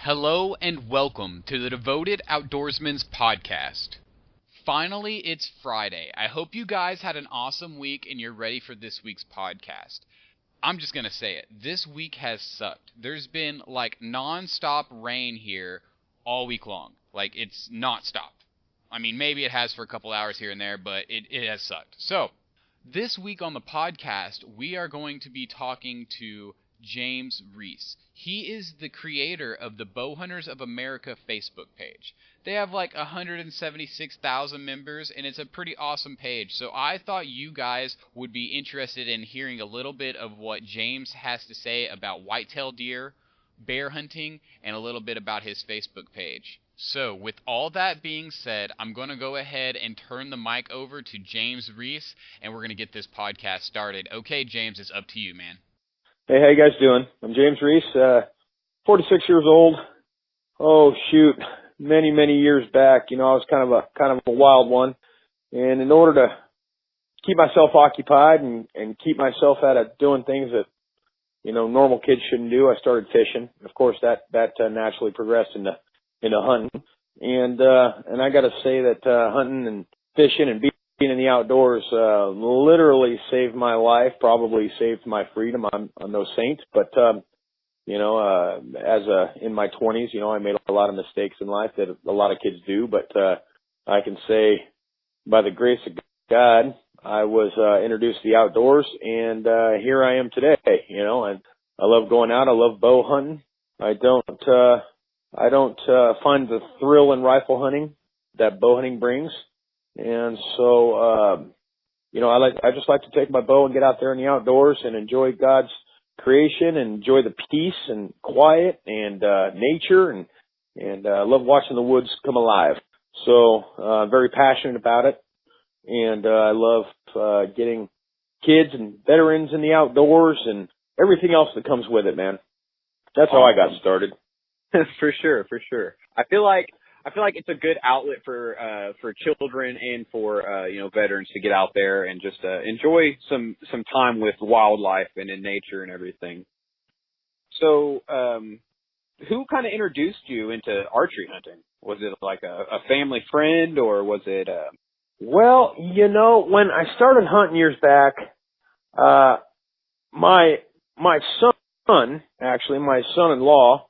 Hello and welcome to the Devoted Outdoorsman's podcast. Finally, it's Friday. I hope you guys had an awesome week and you're ready for this week's podcast. I'm just going to say it. This week has sucked. There's been like non-stop rain here all week long. Like it's not stopped. I mean, maybe it has for a couple hours here and there, but it has sucked. So, this week on the podcast, we are going to be talking to James Reese. He is the creator of the Bowhunters of America Facebook page. They have like 176,000 members, and it's a pretty awesome page. So I thought you guys would be interested in hearing a little bit of what James has to say about whitetail deer, bear hunting, and a little bit about his Facebook page. So, with all that being said, I'm going to go ahead and turn the mic over to James Reese, and we're going to get this podcast started. Okay, James, it's up to you, man. Hey, how you guys doing? I'm James Reese, 46 years old. Oh, shoot. Many years back, I was kind of a wild one. And in order to keep myself occupied and keep myself out of doing things that, normal kids shouldn't do, I started fishing. Of course, that naturally progressed into hunting. And I got to say that hunting and fishing and being in the outdoors literally saved my life, probably saved my freedom. I'm no saint, but in my 20s, I made a lot of mistakes in life that a lot of kids do, but I can say by the grace of God, I was introduced to the outdoors, and here I am today, and I love going out. I love bow hunting. I don't find the thrill in rifle hunting that bow hunting brings. And so, I just like to take my bow and get out there in the outdoors and enjoy God's creation and enjoy the peace and quiet and nature and I love watching the woods come alive. So, I'm very passionate about it, and I love getting kids and veterans in the outdoors and everything else that comes with it, man. That's how I got started. For sure. I feel like it's a good outlet for children and for veterans to get out there and just enjoy some time with wildlife and in nature and everything. So, who kind of introduced you into archery hunting? Was it like a family friend, or was it? Well, when I started hunting years back, my son-in-law,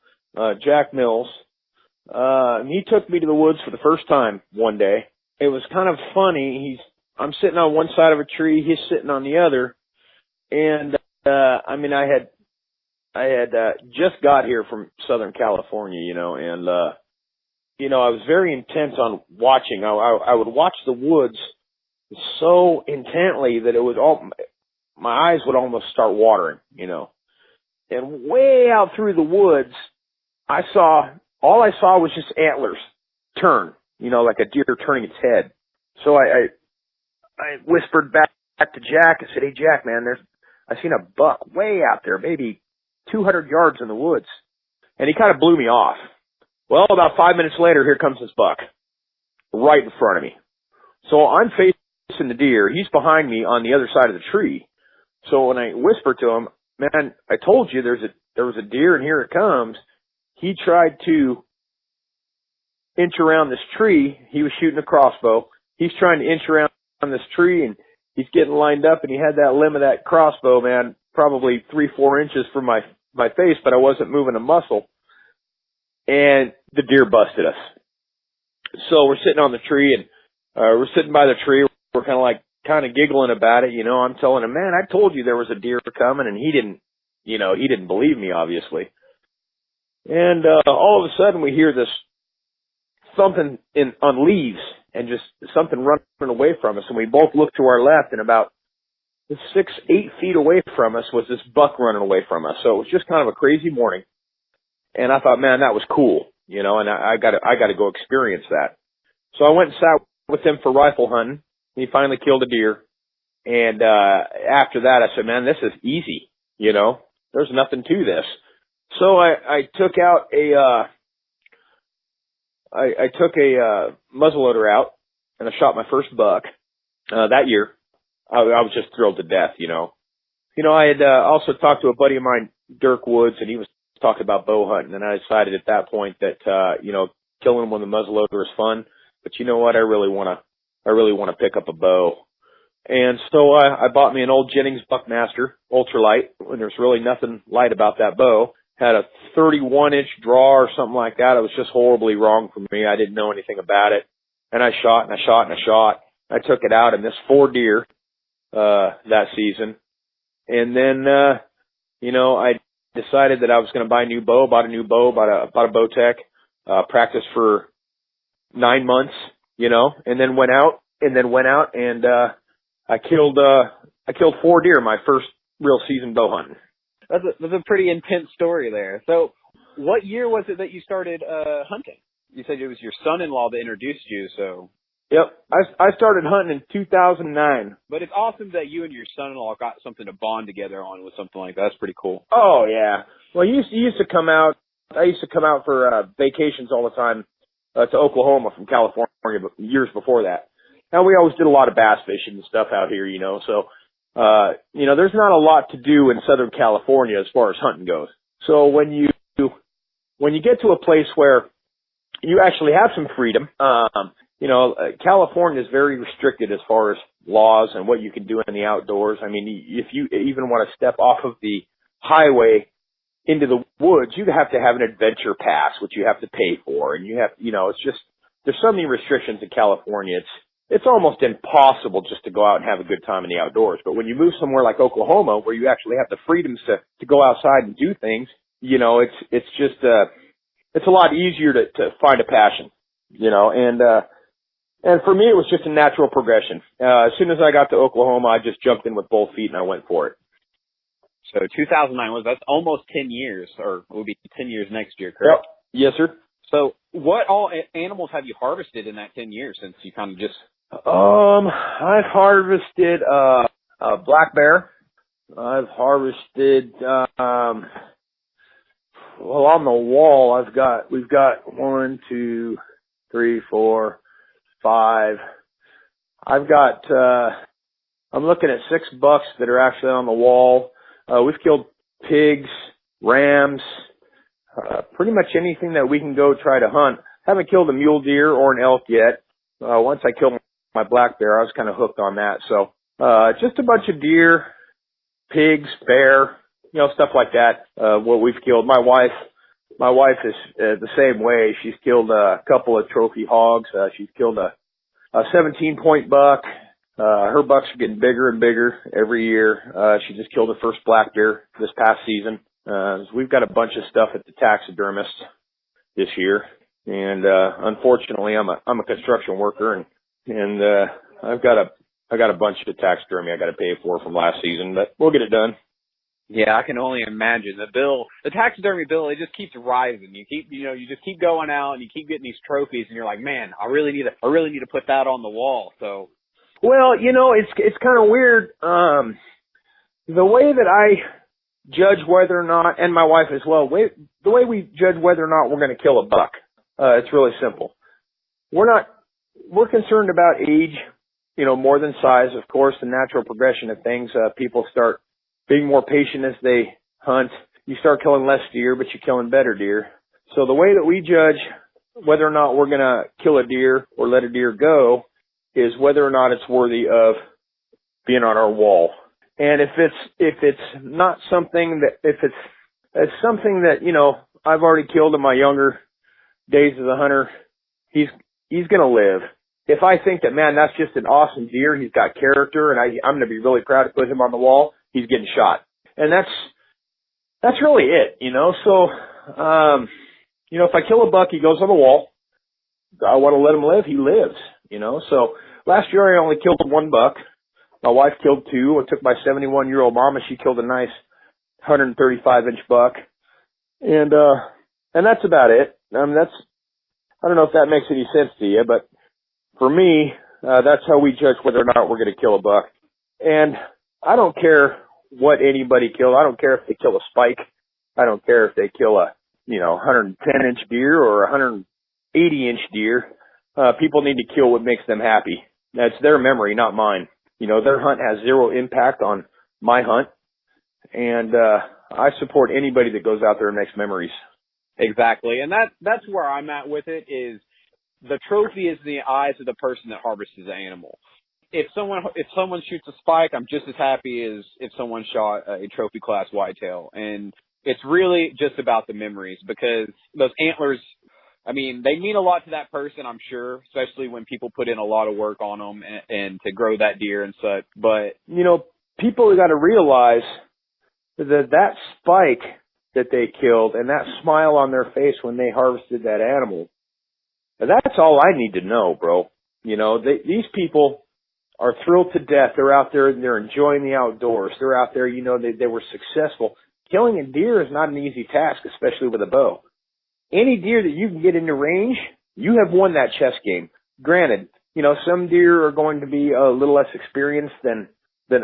Jack Mills. He took me to the woods for the first time one day. It was kind of funny. I'm sitting on one side of a tree, he's sitting on the other, and I had just got here from Southern California, and I was very intent on watching. I would watch the woods so intently that my eyes would almost start watering, And way out through the woods, all I saw was just antlers turn, like a deer turning its head. So I whispered back to Jack. I said, "Hey, Jack, man, I seen a buck way out there, maybe 200 yards in the woods." And he kind of blew me off. Well, about 5 minutes later, here comes this buck right in front of me. So I'm facing the deer. He's behind me on the other side of the tree. So when I whispered to him, "Man, I told you there was a deer, and here it comes," he tried to inch around this tree. He was shooting a crossbow. He's trying to inch around this tree, and he's getting lined up, and he had that limb of that crossbow, man, probably 3-4 inches from my face, but I wasn't moving a muscle. And the deer busted us. So we're sitting on the tree, and we're sitting by the tree. We're kind of giggling about it. I'm telling him, "Man, I told you there was a deer coming," and he didn't believe me, obviously. And all of a sudden, we hear this thumping on leaves and just something running away from us. And we both look to our left, and about 6-8 feet away from us was this buck running away from us. So it was just kind of a crazy morning. And I thought, man, that was cool, and I got to go experience that. So I went and sat with him for rifle hunting. He finally killed a deer. And after that, I said, "Man, this is easy. There's nothing to this." So I took out I took a muzzleloader out, and I shot my first buck that year. I was just thrilled to death, I had also talked to a buddy of mine, Dirk Woods, and he was talked about bow hunting, and I decided at that point that, killing one with a muzzleloader is fun, but you know what? I really want to pick up a bow. And so I bought me an old Jennings Buckmaster ultralight, and there's really nothing light about that bow. Had a 31-inch draw or something like that. It was just horribly wrong for me. I didn't know anything about it. And I shot and I shot and I shot. I took it out and missed 4 deer that season. And then, I decided that I was going to buy a new bow, bought a Bowtech, practiced for 9 months, and then went out and I killed 4 deer my first real season bow hunting. That's a pretty intense story there. So what year was it that you started hunting? You said it was your son-in-law that introduced you, so. Yep. I started hunting in 2009. But it's awesome that you and your son-in-law got something to bond together on with something like that. That's pretty cool. Oh, yeah. Well, he used to come out. I used to come out for vacations all the time to Oklahoma from California years before that. And we always did a lot of bass fishing and stuff out here, so, there's not a lot to do in Southern California as far as hunting goes. So when you get to a place where you actually have some freedom, California is very restricted as far as laws and what you can do in the outdoors. I mean, if you even want to step off of the highway into the woods, you have to have an adventure pass, which you have to pay for. And you have, it's just, there's so many restrictions in California. It's almost impossible just to go out and have a good time in the outdoors. But when you move somewhere like Oklahoma, where you actually have the freedoms to go outside and do things, it's just, it's a lot easier to find a passion, and for me, it was just a natural progression. As soon as I got to Oklahoma, I just jumped in with both feet and I went for it. So 2009 that's almost 10 years, or will be 10 years next year, correct? Yep. Yes, sir. So what all animals have you harvested in that 10 years since you kind of just... I've harvested, a black bear. I've harvested, on the wall, we've got 1, 2, 3, 4, 5. I've got, I'm looking at 6 bucks that are actually on the wall. We've killed pigs, rams, pretty much anything that we can go try to hunt. Haven't killed a mule deer or an elk yet. Once I killed my black bear, I was kind of hooked on that. So, just a bunch of deer, pigs, bear, stuff like that, what we've killed. My wife is the same way. She's killed a couple of trophy hogs. She's killed a 17-point buck. Her bucks are getting bigger and bigger every year. She just killed her first black deer this past season. We've got a bunch of stuff at the taxidermist this year. And, unfortunately, I'm a construction worker and I've got a bunch of taxidermy I got to pay for from last season, but we'll get it done. Yeah, I can only imagine the taxidermy bill. It just keeps rising. You just keep going out and you keep getting these trophies, and you're like, man, I really need to put that on the wall. So, well, it's kind of weird. The way that I judge whether or not, and my wife as well, the way we judge whether or not we're going to kill a buck, it's really simple. We're concerned about age, more than size, of course, the natural progression of things. People start being more patient as they hunt. You start killing less deer, but you're killing better deer. So the way that we judge whether or not we're going to kill a deer or let a deer go is whether or not it's worthy of being on our wall. And if it's not something that, if it's something that, I've already killed in my younger days as a hunter, he's going to live. If I think that, man, that's just an awesome deer, he's got character, and I'm going to be really proud to put him on the wall, he's getting shot. And that's really it, So, if I kill a buck, he goes on the wall. I want to let him live, he lives, So last year I only killed 1 buck. My wife killed 2. I took my 71-year-old mama. She killed a nice 135-inch buck. And that's about it. I don't know if that makes any sense to you, but for me, that's how we judge whether or not we're going to kill a buck. And I don't care what anybody kills. I don't care if they kill a spike. I don't care if they kill a, 110-inch deer or a 180-inch deer. People need to kill what makes them happy. That's their memory, not mine. Their hunt has 0 impact on my hunt. And I support anybody that goes out there and makes memories. Exactly. And that's where I'm at with it, is the trophy is in the eyes of the person that harvested the animal. If someone shoots a spike, I'm just as happy as if someone shot a trophy class whitetail. And it's really just about the memories, because those antlers, I mean, they mean a lot to that person, I'm sure, especially when people put in a lot of work on them and to grow that deer and such. But, you know, people got to realize that spike that they killed and that smile on their face when they harvested that animal, that's all I need to know, bro. You know, these people are thrilled to death. They're out there and they're enjoying the outdoors. They're out there, you know, they were successful. Killing a deer is not an easy task, especially with a bow. Any deer that you can get into range, you have won that chess game. Granted, you know, some deer are going to be a little less experienced than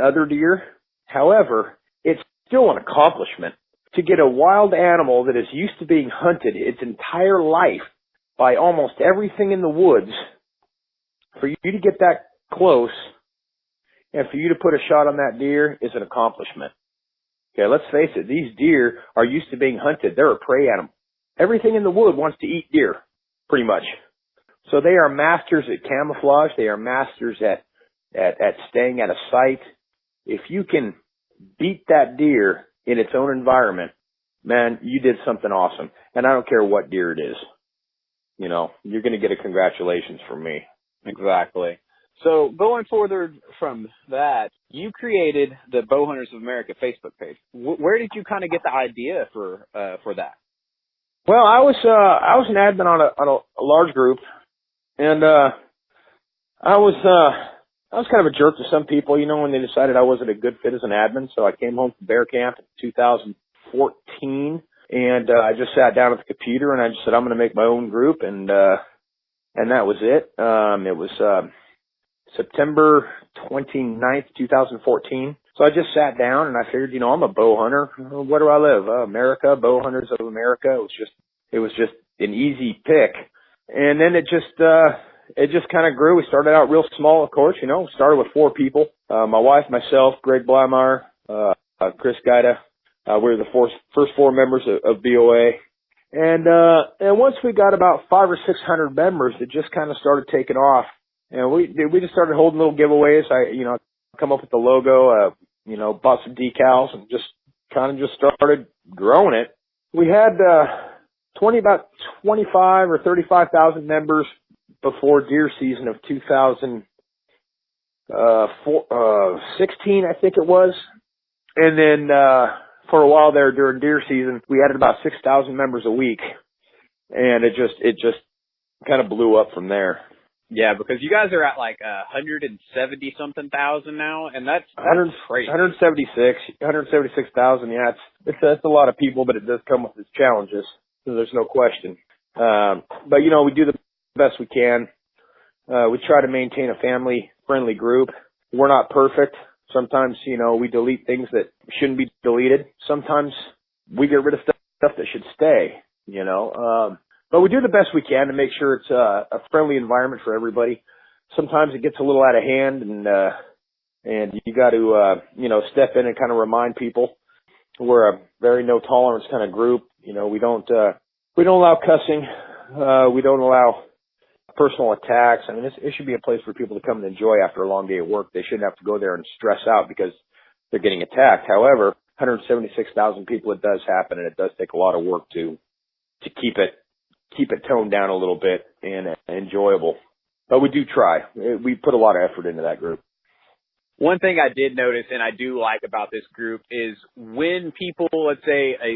other deer. However, it's still an accomplishment to get a wild animal that is used to being hunted its entire life by almost everything in the woods, for you to get that close and for you to put a shot on that deer is an accomplishment. Okay, let's face it, these deer are used to being hunted. They're a prey animal. Everything in the wood wants to eat deer, pretty much. So they are masters at camouflage. They are masters at staying at a site. If you can beat that deer in its own environment, man, you did something awesome. And I don't care what deer it is. You know, you're going to get a congratulations from me. exactly. So going forward from that, you created the Bowhunters of America Facebook page. Where did you kind of get the idea for that? Well, I was an admin on a large group, and I was kind of a jerk to some people, you know, when they decided I wasn't a good fit as an admin. So I came home from bear camp in 2014, and I just sat down at the computer and I just said, I'm going to make my own group, and that was it. It was September 29th, 2014. So I just sat down and I figured, you know, I'm a bow hunter. Where do I live? America, Bowhunters of America. It was just an easy pick. And then it just kind of grew. We started out real small, of course, you know, started with 4 people. My wife, myself, Greg Blymeyer, Chris Gaida. We were the first 4 members of BOA. And once we got about 500 or 600 members, it just kind of started taking off. And we just started holding little giveaways. I come up with the logo, bought some decals and just started growing it. We had, about 25 or 35,000 members before deer season of 2016, I think it was. And then, for a while there during deer season, we added about 6,000 members a week. And it just kind of blew up from there. Yeah, because you guys are at like 170 something thousand now, and that's crazy. 176,000. Yeah, it's a lot of people, but it does come with its challenges. So there's no question. But you know, we do the best we can. We try to maintain a family-friendly group. We're not perfect. Sometimes, you know, we delete things that shouldn't be deleted. Sometimes we get rid of stuff that should stay. You know. But we do the best we can to make sure it's a friendly environment for everybody. Sometimes it gets a little out of hand, and you got to step in and kind of remind people. We're a very no tolerance kind of group. You know, we don't allow cussing. We don't allow personal attacks. I mean, it should be a place for people to come and enjoy after a long day of work. They shouldn't have to go there and stress out because they're getting attacked. However, 176,000 people, it does happen, and it does take a lot of work to keep it toned down a little bit and enjoyable. But we do try. We put a lot of effort into that group. One thing I did notice and I do like about this group is when people, let's say a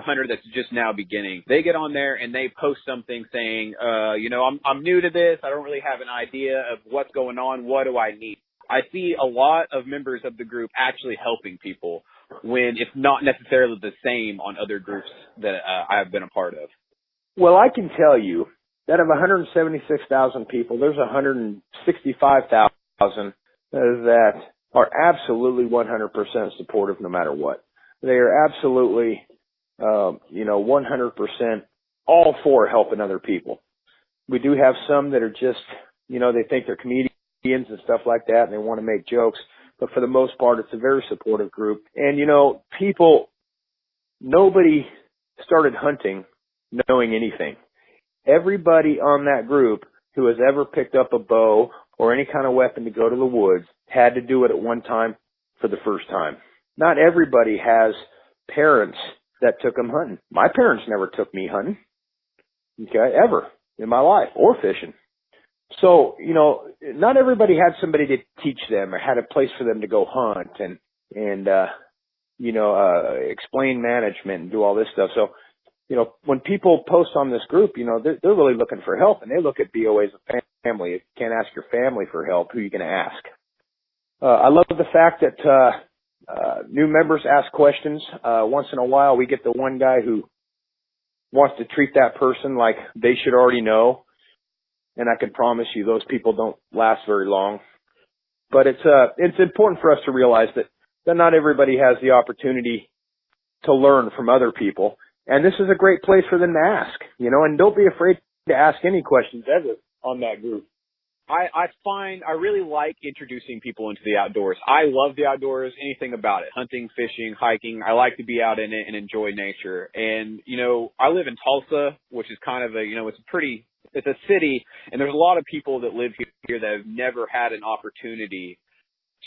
hunter that's just now beginning, they get on there and they post something saying, I'm new to this. I don't really have an idea of what's going on. What do I need? I see a lot of members of the group actually helping people when it's not necessarily the same on other groups that I have been a part of. Well, I can tell you that of 176,000 people, there's 165,000 that are absolutely 100% supportive no matter what. They are absolutely, 100% all for helping other people. We do have some that are just, they think they're comedians and stuff like that, and they want to make jokes. But for the most part, it's a very supportive group. And, people nobody started hunting knowing anything. Everybody on that group who has ever picked up a bow or any kind of weapon to go to the woods had to do it at one time for the first time. Not everybody has parents that took them hunting. My parents never took me hunting, okay, ever in my life, or fishing. So, you know, not everybody had somebody to teach them or had a place for them to go hunt and explain management and do all this stuff. So, you know, when people post on this group, you know, they're really looking for help, and they look at BOA as a family. If you can't ask your family for help, who are you going to ask? I love the fact that new members ask questions. Once in a while, we get the one guy who wants to treat that person like they should already know, and I can promise you those people don't last very long. But it's important for us to realize that not everybody has the opportunity to learn from other people, and this is a great place for them to ask, you know, and don't be afraid to ask any questions ever on that group. I really like introducing people into the outdoors. I love the outdoors, anything about it, hunting, fishing, hiking. I like to be out in it and enjoy nature. And, you know, I live in Tulsa, which is kind of it's a city, and there's a lot of people that live here that have never had an opportunity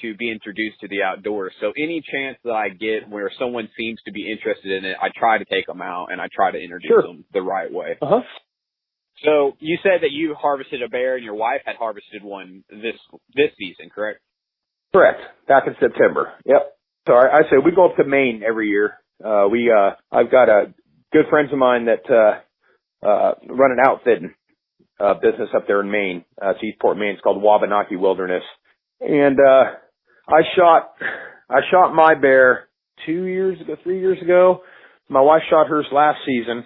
to be introduced to the outdoors. So any chance that I get where someone seems to be interested in it, I try to take them out and I try to introduce them the right way. Uh-huh. So you said that you harvested a bear and your wife had harvested one this season, correct? Correct. Back in September. Yep. So I say we go up to Maine every year. I've got good friends of mine that run an outfitting business up there in Maine. It's Eastport, Maine. It's called Wabanaki Wilderness. And I shot my bear 3 years ago. My wife shot hers last season.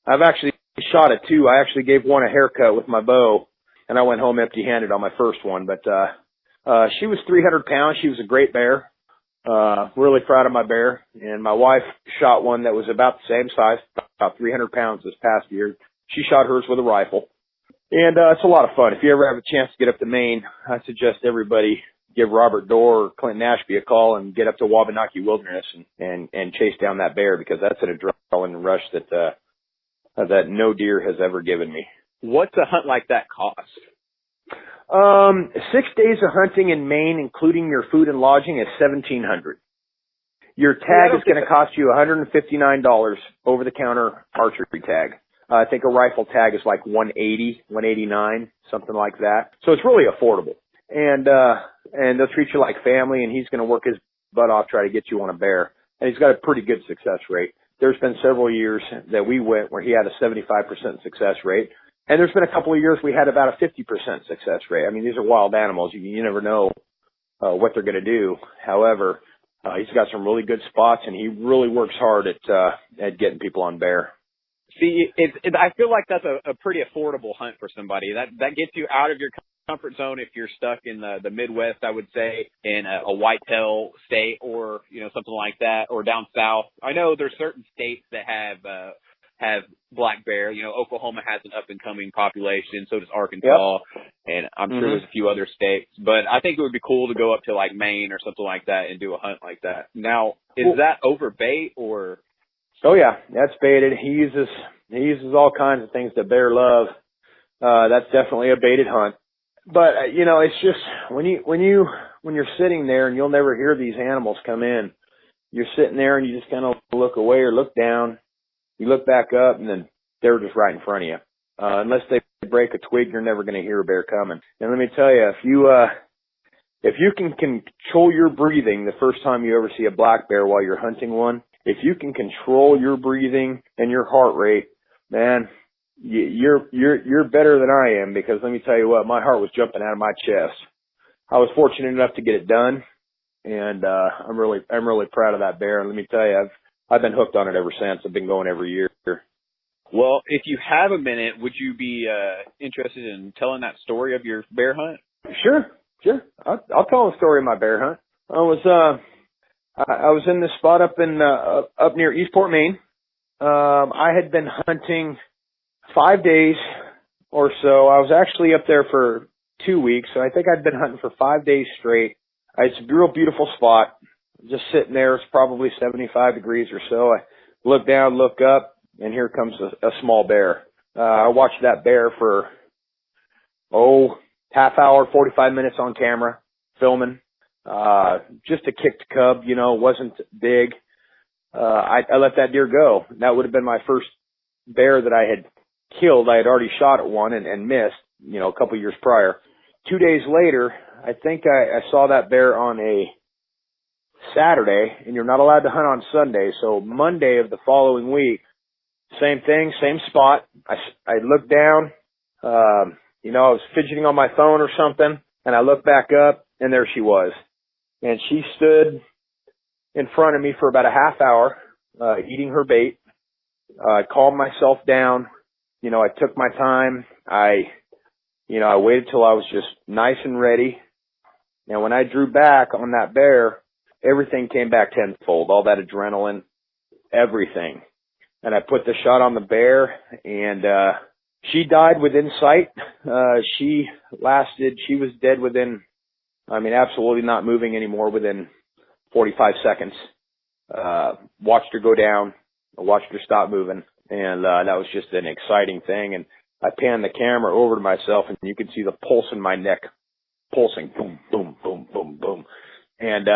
I've actually shot it too. I actually gave one a haircut with my bow, and I went home empty-handed on my first one. But she was 300 pounds. She was a great bear. Really proud of my bear. And my wife shot one that was about the same size, about 300 pounds this past year. She shot hers with a rifle. And it's a lot of fun. If you ever have a chance to get up to Maine, I suggest everybody give Robert Dorr or Clinton Ashby a call and get up to Wabanaki Wilderness and chase down that bear, because that's an adrenaline rush that no deer has ever given me. What's a hunt like that cost? 6 days of hunting in Maine, including your food and lodging, is $1,700. Your tag is going to cost you $159 over the counter archery tag. I think a rifle tag is like $180, $189, something like that. So it's really affordable. And they'll treat you like family, and he's going to work his butt off try to get you on a bear. And he's got a pretty good success rate. There's been several years that we went where he had a 75% success rate. And there's been a couple of years we had about a 50% success rate. I mean, these are wild animals. You never know what they're going to do. However, he's got some really good spots, and he really works hard at getting people on bear. See, I feel like that's a pretty affordable hunt for somebody. That gets you out of your comfort zone if you're stuck in the Midwest, I would say, in a whitetail state or, you know, something like that, or down south. I know there's certain states that have black bear. You know, Oklahoma has an up-and-coming population, so does Arkansas, and I'm sure there's a few other states. But I think it would be cool to go up to, like, Maine or something like that and do a hunt like that. Now, is that over bait or... Oh yeah, that's baited. He uses all kinds of things that bear love. That's definitely a baited hunt. But you know, it's just when you're sitting there and you'll never hear these animals come in. You're sitting there and you just kind of look away or look down. You look back up, and then they're just right in front of you. Unless they break a twig, you're never going to hear a bear coming. And let me tell you, if you can control your breathing the first time you ever see a black bear while you're hunting one, if you can control your breathing and your heart rate, man, you're better than I am, because let me tell you what, my heart was jumping out of my chest. I was fortunate enough to get it done, and I'm really proud of that bear. And let me tell you, I've been hooked on it ever since. I've been going every year. Well, if you have a minute, would you be interested in telling that story of your bear hunt? Sure. I'll tell the story of my bear hunt. I was in this spot up near Eastport, Maine. I had been hunting 5 days or so. I was actually up there for 2 weeks, so I think I'd been hunting for 5 days straight. It's a real beautiful spot. Just sitting there. It's probably 75 degrees or so. I look down, look up, and here comes a small bear. I watched that bear for, half hour, 45 minutes on camera, filming. Just a kicked cub, wasn't big. I let that deer go. That would have been my first bear that I had killed. I had already shot at one and missed, a couple years prior. 2 days later, I think I saw that bear on a Saturday, and you're not allowed to hunt on Sunday. So Monday of the following week, same thing, same spot. I looked down, I was fidgeting on my phone or something, and I looked back up, and there she was. And she stood in front of me for about a half hour, eating her bait. I calmed myself down. I took my time. I waited till I was just nice and ready. And when I drew back on that bear, everything came back tenfold, all that adrenaline, everything. And I put the shot on the bear, and she died within sight. She was dead within, absolutely not moving anymore within 45 seconds. Watched her go down, watched her stop moving, and that was just an exciting thing. And I panned the camera over to myself, and you could see the pulse in my neck, pulsing, boom, boom, boom, boom, boom. And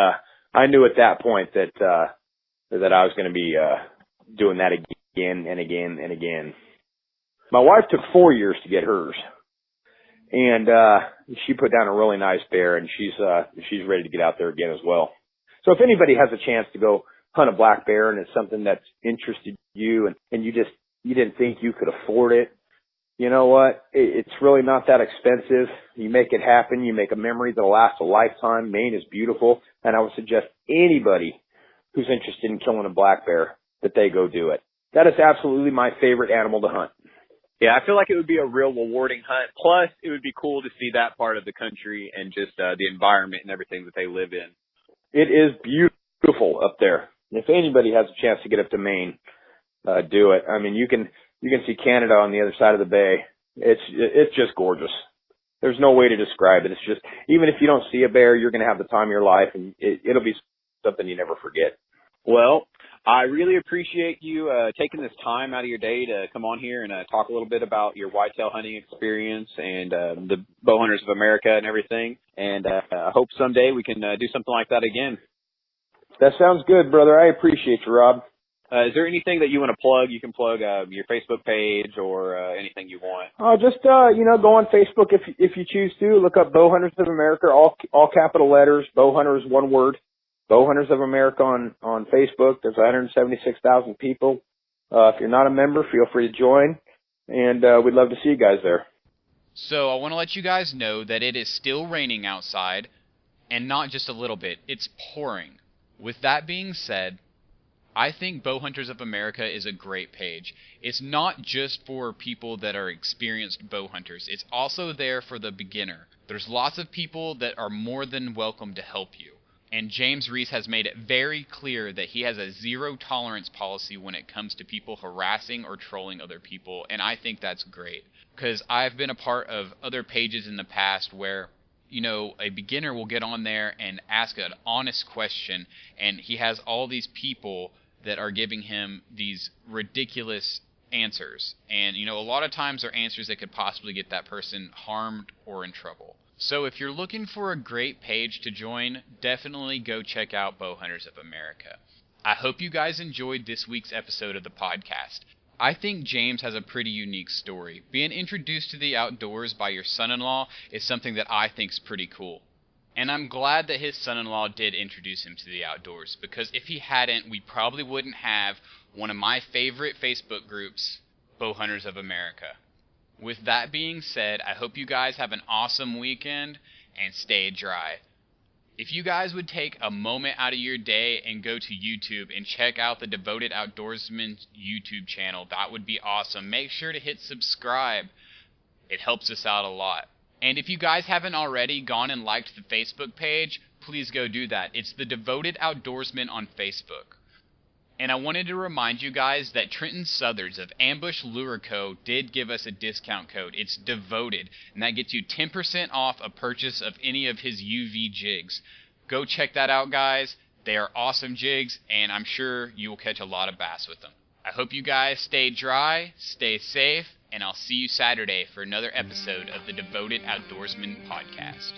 I knew at that point that I was going to be doing that again and again and again. My wife took 4 years to get hers, and she put down a really nice bear, and she's ready to get out there again as well. So if anybody has a chance to go hunt a black bear and it's something that's interested you and you didn't think you could afford it, you know what? It's really not that expensive. You make it happen. You make a memory that'll last a lifetime. Maine is beautiful, and I would suggest anybody who's interested in killing a black bear that they go do it. That is absolutely my favorite animal to hunt. Yeah, I feel like it would be a real rewarding hunt. Plus, it would be cool to see that part of the country and just the environment and everything that they live in. It is beautiful up there. If anybody has a chance to get up to Maine, do it. You can see Canada on the other side of the bay. It's just gorgeous. There's no way to describe it. It's just, even if you don't see a bear, you're going to have the time of your life, and it'll be something you never forget. Well, I really appreciate you taking this time out of your day to come on here and talk a little bit about your whitetail hunting experience and the Bowhunters of America and everything. And I hope someday we can do something like that again. That sounds good, brother. I appreciate you, Rob. Is there anything that you want to plug? You can plug your Facebook page or anything you want. Just go on Facebook if you choose to. Look up Bowhunters of America, all capital letters. Bowhunters, one word. Bowhunters of America on Facebook. There's 176,000 people. If you're not a member, feel free to join, and we'd love to see you guys there. So I want to let you guys know that it is still raining outside, and not just a little bit. It's pouring. With that being said, I think Bowhunters of America is a great page. It's not just for people that are experienced bow hunters. It's also there for the beginner. There's lots of people that are more than welcome to help you. And James Reese has made it very clear that he has a zero tolerance policy when it comes to people harassing or trolling other people, and I think that's great. Because I've been a part of other pages in the past where, a beginner will get on there and ask an honest question, and he has all these people that are giving him these ridiculous answers. And, a lot of times they're answers that could possibly get that person harmed or in trouble. So if you're looking for a great page to join, definitely go check out Bowhunters of America. I hope you guys enjoyed this week's episode of the podcast. I think James has a pretty unique story. Being introduced to the outdoors by your son-in-law is something that I think is pretty cool. And I'm glad that his son-in-law did introduce him to the outdoors, because if he hadn't, we probably wouldn't have one of my favorite Facebook groups, Bowhunters of America. With that being said, I hope you guys have an awesome weekend and stay dry. If you guys would take a moment out of your day and go to YouTube and check out the Devoted Outdoorsman YouTube channel, that would be awesome. Make sure to hit subscribe. It helps us out a lot. And if you guys haven't already gone and liked the Facebook page, please go do that. It's the Devoted Outdoorsman on Facebook. And I wanted to remind you guys that Trenton Southards of Ambush Lure Co. did give us a discount code. It's DEVOTED, and that gets you 10% off a purchase of any of his UV jigs. Go check that out, guys. They are awesome jigs, and I'm sure you will catch a lot of bass with them. I hope you guys stay dry, stay safe, and I'll see you Saturday for another episode of the Devoted Outdoorsman podcast.